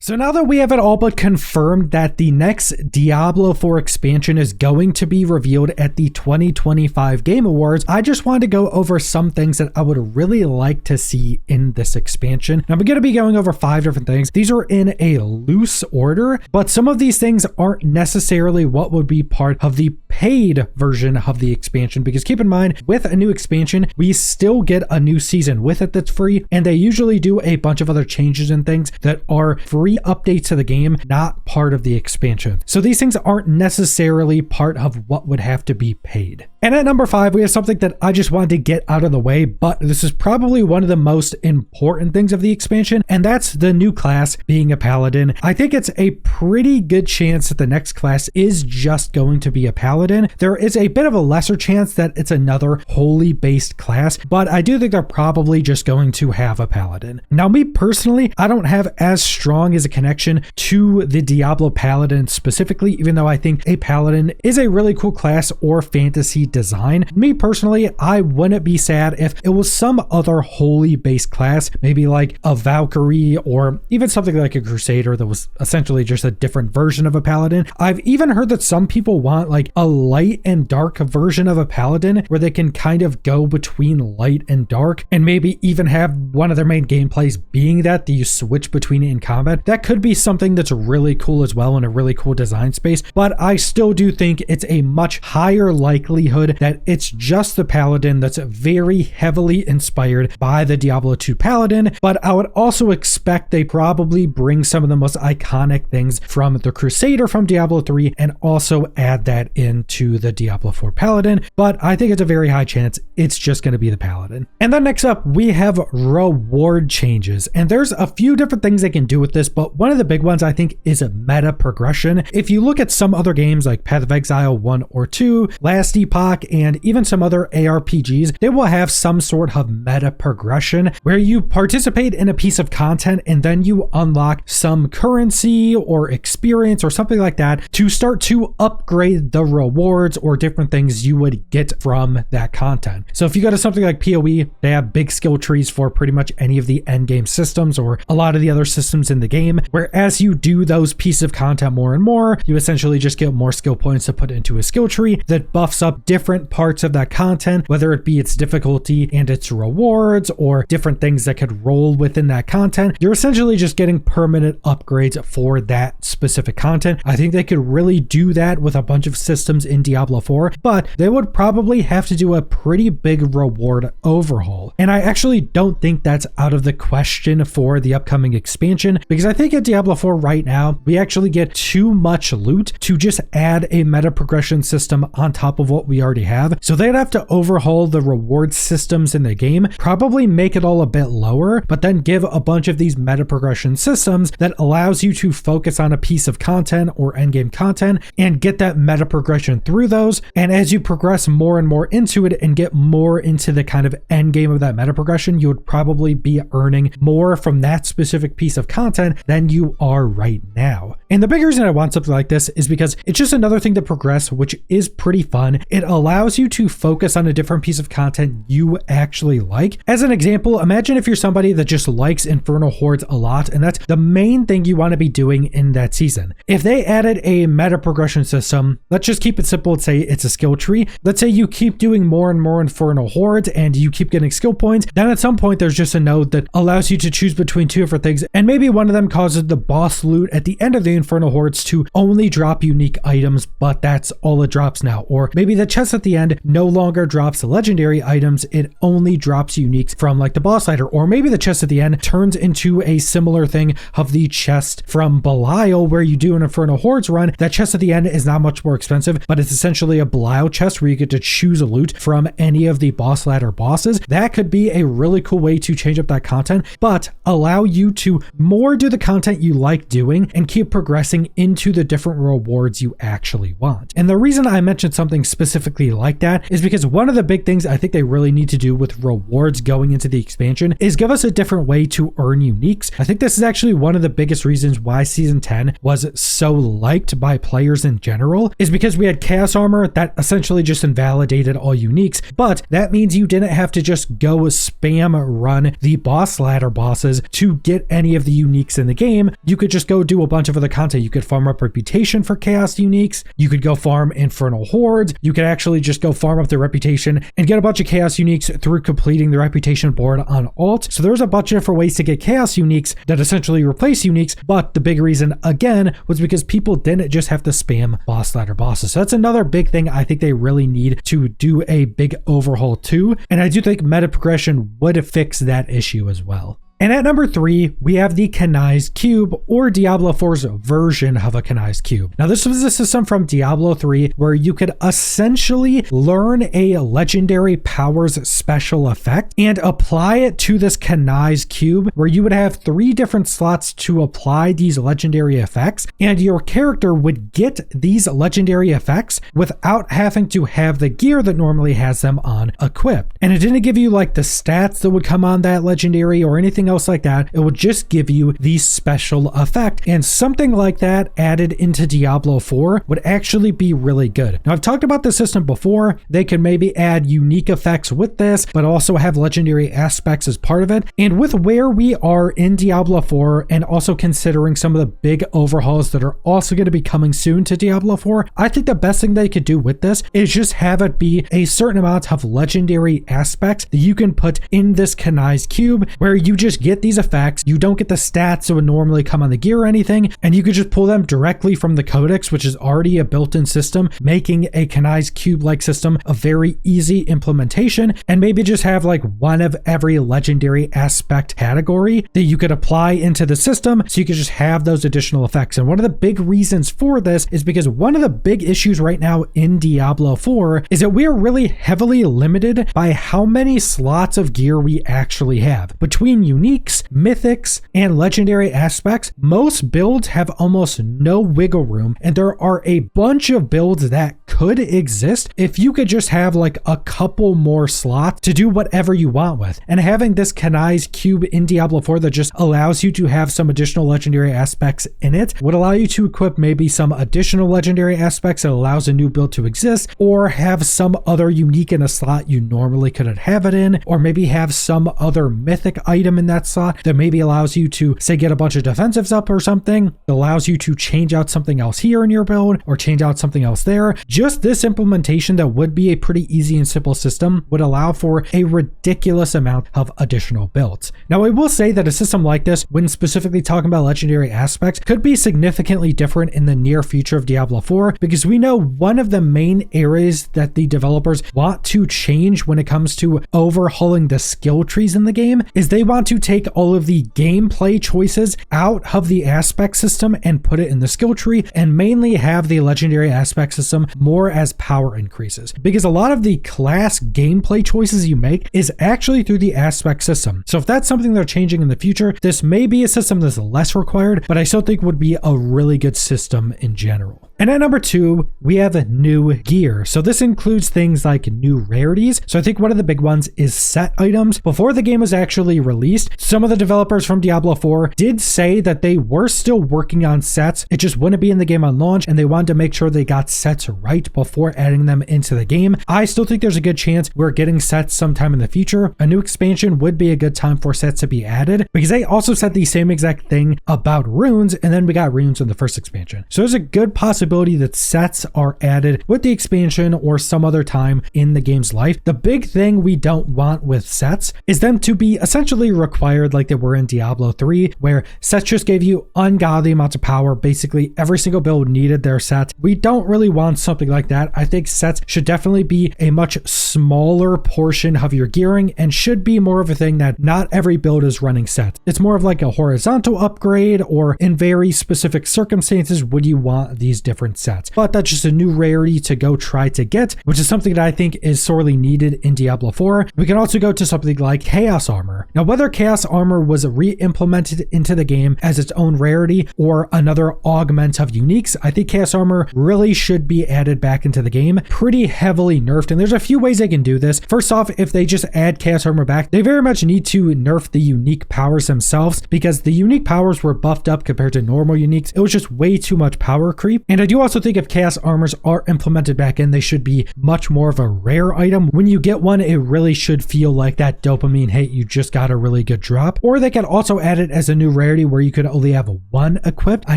So now that we have it all but confirmed that the next Diablo 4 expansion is going to be revealed at the 2025 Game Awards, I just wanted to go over some things that I would really like to see in this expansion. Now, I'm going to be going over 5 different things. These are in a loose order, but some of these things aren't necessarily what would be part of the paid version of the expansion, because keep in mind, with a new expansion, we still get a new season with it that's free, and they usually do a bunch of other changes and things that are free updates to the game, not part of the expansion. So these things aren't necessarily part of what would have to be paid. And at number 5, we have something that I just wanted to get out of the way, but this is probably one of the most important things of the expansion, and that's the new class being a paladin. I think it's a pretty good chance that the next class is just going to be a paladin. There is a bit of a lesser chance that it's another holy based class, but I do think they're probably just going to have a paladin. Now, me personally, I don't have as strong as a connection to the Diablo paladin specifically, even though I think a paladin is a really cool class or fantasy design. Me personally, I wouldn't be sad if it was some other holy based class, maybe like a Valkyrie or even something like a Crusader that was essentially just a different version of a paladin. I've even heard that some people want like a light and dark version of a paladin where they can kind of go between light and dark, and maybe even have one of their main gameplays being that you switch between it in combat. That could be something that's really cool as well in a really cool design space, but I still do think it's a much higher likelihood that it's just the paladin that's very heavily inspired by the Diablo 2 paladin. But I would also expect they probably bring some of the most iconic things from the Crusader from Diablo 3 and also add that into the Diablo 4 paladin, but I think it's a very high chance it's just going to be the paladin. And then next up, we have reward changes, and there's a few different things they can do with this, but one of the big ones I think is a meta progression. If you look at some other games like Path of Exile 1 or 2, Last Epoch, and even some other ARPGs, they will have some sort of meta progression where you participate in a piece of content and then you unlock some currency or experience or something like that to start to upgrade the rewards or different things you would get from that content. So if you go to something like PoE, they have big skill trees for pretty much any of the endgame systems or a lot of the other systems in the game, where as you do those pieces of content more and more, you essentially just get more skill points to put into a skill tree that buffs up different parts of that content, whether it be its difficulty and its rewards or different things that could roll within that content. You're essentially just getting permanent upgrades for that specific content. I think they could really do that with a bunch of systems in Diablo 4, but they would probably have to do a pretty big reward overhaul. And I actually don't think that's out of the question for the upcoming expansion, because I think at Diablo 4 right now, we actually get too much loot to just add a meta progression system on top of what we already have. So they'd have to overhaul the reward systems in the game, probably make it all a bit lower, but then give a bunch of these meta progression systems that allows you to focus on a piece of content or endgame content and get that meta progression through those. And as you progress more and more into it and get more into the kind of endgame of that meta progression, you would probably be earning more from that specific piece of content than you are right now. And the big reason I want something like this is because it's just another thing to progress, which is pretty fun. It allows you to focus on a different piece of content you actually like. As an example, imagine if you're somebody that just likes Infernal Hordes a lot, and that's the main thing you want to be doing in that season. If they added a meta progression system, let's just keep it simple and say it's a skill tree. Let's say you keep doing more and more Infernal Hordes and you keep getting skill points. Then at some point, there's just a node that allows you to choose between 2 different things, and maybe one of them causes the boss loot at the end of the Infernal Hordes to only drop unique items, but that's all it drops now. Or maybe the chest at the end no longer drops legendary items, it only drops uniques from like the boss fighter. Or maybe the chest at the end turns into a similar thing of the chest from Belial, where you do an Infernal Hordes run. That chest at the end is not much more expensive, but it's essentially a Belial chest where you get to choose a loot from any of the boss ladder bosses. That could be a really cool way to change up that content, but allow you to more do the content you like doing and keep progressing into the different rewards you actually want. And the reason I mentioned something specifically like that is because one of the big things I think they really need to do with rewards going into the expansion is give us a different way to earn uniques. I think this is actually one of the biggest reasons why Season 10 was so liked by players in general, is because we had Chaos Armor that essentially just invalidated all uniques, but that means you didn't have to just go spam run the boss ladder bosses to get any of the uniques in the the game, you could just go do a bunch of other content. You could farm up reputation for chaos uniques. You could go farm infernal hordes. You could actually just go farm up the reputation and get a bunch of chaos uniques through completing the reputation board on alt. So there's a bunch of different ways to get chaos uniques that essentially replace uniques. But the big reason again was because people didn't just have to spam boss ladder bosses. So that's another big thing I think they really need to do a big overhaul to. And I do think meta progression would fix that issue as well. And at number 3, we have the Kanai's Cube, or Diablo 4's version of a Kanai's Cube. Now, this was a system from Diablo 3 where you could essentially learn a legendary powers special effect and apply it to this Kanai's Cube, where you would have 3 different slots to apply these legendary effects, and your character would get these legendary effects without having to have the gear that normally has them on equipped. And it didn't give you like the stats that would come on that legendary or anything else like that. It would just give you the special effect, and something like that added into Diablo 4 would actually be really good. Now, I've talked about the system before. They could maybe add unique effects with this, but also have legendary aspects as part of it. And with where we are in Diablo 4, and also considering some of the big overhauls that are also going to be coming soon to Diablo 4, I think the best thing they could do with this is just have it be a certain amount of legendary aspects that you can put in this Kanai's Cube, where you just get these effects. You don't get the stats that would normally come on the gear or anything, and you could just pull them directly from the codex, which is already a built-in system, making a Kanai's Cube-like system a very easy implementation, and maybe just have like one of every legendary aspect category that you could apply into the system, so you could just have those additional effects. And one of the big reasons for this is because one of the big issues right now in Diablo 4 is that we are really heavily limited by how many slots of gear we actually have. Between uniques, mythics, and legendary aspects, most builds have almost no wiggle room, and there are a bunch of builds that could exist if you could just have like a couple more slots to do whatever you want with. And having this Kanai's Cube in Diablo 4 that just allows you to have some additional legendary aspects in it would allow you to equip maybe some additional legendary aspects that allows a new build to exist, or have some other unique in a slot you normally couldn't have it in, or maybe have some other mythic item in that slot that maybe allows you to, say, get a bunch of defensives up or something, that allows you to change out something else here in your build or change out something else there. Just this implementation that would be a pretty easy and simple system would allow for a ridiculous amount of additional builds. Now, I will say that a system like this, when specifically talking about legendary aspects, could be significantly different in the near future of Diablo 4, because we know one of the main areas that the developers want to change when it comes to overhauling the skill trees in the game is they want to take all of the gameplay choices out of the aspect system and put it in the skill tree, and mainly have the legendary aspect system more as power increases, because a lot of the class gameplay choices you make is actually through the aspect system. So if that's something they're changing in the future, this may be a system that's less required, but I still think would be a really good system in general. And at number 2, we have new gear. So this includes things like new rarities. So I think one of the big ones is set items. Before the game was actually released, some of the developers from Diablo 4 did say that they were still working on sets. It just wouldn't be in the game on launch, and they wanted to make sure they got sets right before adding them into the game. I still think there's a good chance we're getting sets sometime in the future. A new expansion would be a good time for sets to be added, because they also said the same exact thing about runes, and then we got runes in the first expansion. So there's a good possibility that sets are added with the expansion or some other time in the game's life. The big thing we don't want with sets is them to be essentially required like they were in Diablo 3, where sets just gave you ungodly amounts of power. Basically, every single build needed their set. We don't really want something like that. I think sets should definitely be a much smaller portion of your gearing, and should be more of a thing that not every build is running sets. It's more of like a horizontal upgrade, or in very specific circumstances would you want these different sets. But that's just a new rarity to go try to get, which is something that I think is sorely needed in Diablo 4. We can also go to something like Chaos Armor. Now, whether Chaos Armor was re-implemented into the game as its own rarity or another augment of uniques, I think Chaos Armor really should be added back into the game. Pretty heavily nerfed, and there's a few ways they can do this. First off, if they just add Chaos Armor back, they very much need to nerf the unique powers themselves, because the unique powers were buffed up compared to normal uniques. It was just way too much power creep, and I do do also think if chaos armors are implemented back in, they should be much more of a rare item. When you get one, it really should feel like that dopamine hit. You just got a really good drop. Or they can also add it as a new rarity where you could only have one equipped. I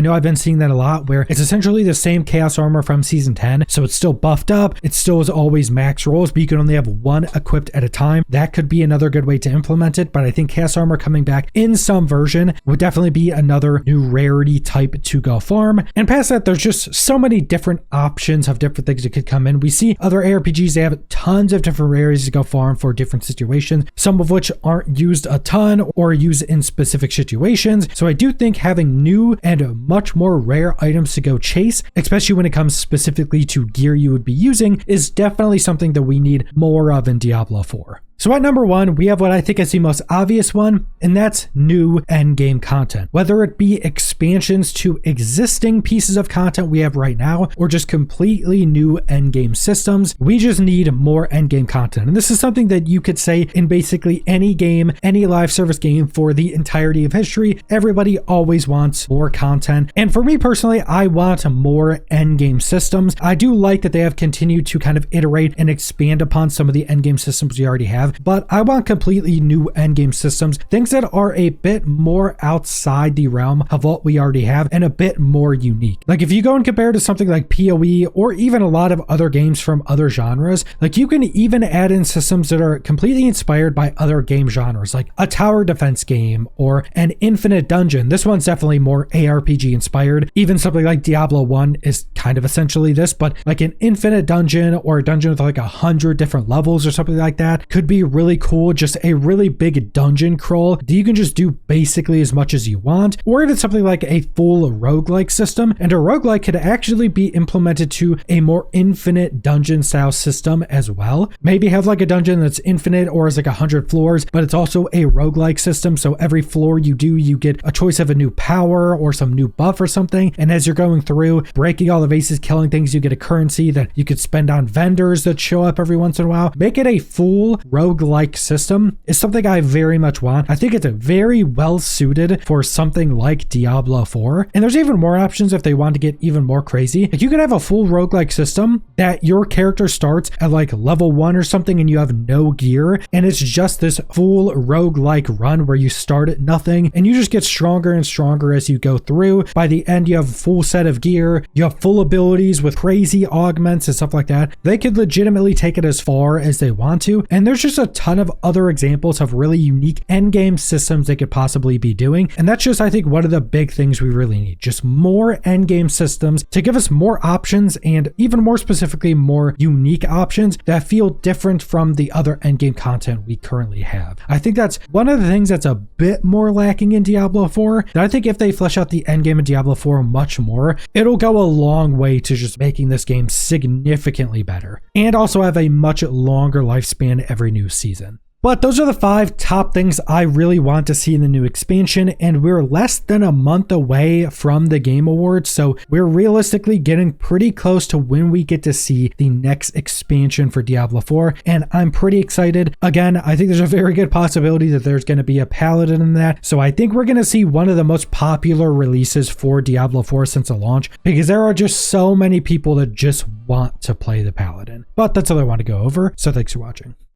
know I've been seeing that a lot where it's essentially the same chaos armor from season 10. So it's still buffed up. It still is always max rolls, but you can only have one equipped at a time. That could be another good way to implement it. But I think chaos armor coming back in some version would definitely be another new rarity type to go farm. And past that, there's just so many different options of different things that could come in. We see other ARPGs, they have tons of different rarities to go farm for different situations, some of which aren't used a ton or used in specific situations. So I do think having new and much more rare items to go chase, especially when it comes specifically to gear you would be using, is definitely something that we need more of in Diablo 4. So at number 1, we have what I think is the most obvious one, and that's new endgame content. Whether it be expansions to existing pieces of content we have right now, or just completely new endgame systems, we just need more endgame content. And this is something that you could say in basically any game, any live service game for the entirety of history. Everybody always wants more content. And for me personally, I want more endgame systems. I do like that they have continued to kind of iterate and expand upon some of the endgame systems we already have. But I want completely new endgame systems, things that are a bit more outside the realm of what we already have and a bit more unique. Like if you go and compare to something like PoE or even a lot of other games from other genres, like you can even add in systems that are completely inspired by other game genres, like a tower defense game or an infinite dungeon. This one's definitely more ARPG inspired. Even something like Diablo 1 is kind of essentially this, but like an infinite dungeon or a dungeon with like 100 different levels or something like that could be really cool. Just a really big dungeon crawl that you can just do basically as much as you want. Or if it's something like a full roguelike system, and a roguelike could actually be implemented to a more infinite dungeon style system as well. Maybe have like a dungeon that's infinite or is like 100 floors, but it's also a roguelike system. So every floor you do, you get a choice of a new power or some new buff or something. And as you're going through, breaking all the vases, killing things, you get a currency that you could spend on vendors that show up every once in a while. Make it a full roguelike system is something I very much want. I think it's very well suited for something like Diablo 4. And there's even more options if they want to get even more crazy. Like you could have a full roguelike system that your character starts at like level 1 or something and you have no gear. And it's just this full roguelike run where you start at nothing and you just get stronger and stronger as you go through. By the end, you have a full set of gear. You have full abilities with crazy augments and stuff like that. They could legitimately take it as far as they want to. And there's just a ton of other examples of really unique endgame systems they could possibly be doing. And that's just, I think, one of the big things we really need. Just more endgame systems to give us more options and even more specifically, more unique options that feel different from the other endgame content we currently have. I think that's one of the things that's a bit more lacking in Diablo 4. That I think if they flesh out the endgame in Diablo 4 much more, it'll go a long way to just making this game significantly better and also have a much longer lifespan every new season. But those are the 5 top things I really want to see in the new expansion, and we're less than a month away from the Game Awards, so we're realistically getting pretty close to when we get to see the next expansion for Diablo 4, and I'm pretty excited. Again, I think there's a very good possibility that there's going to be a Paladin in that, so I think we're going to see one of the most popular releases for Diablo 4 since the launch, because there are just so many people that just want to play the Paladin. But that's all I want to go over, so thanks for watching.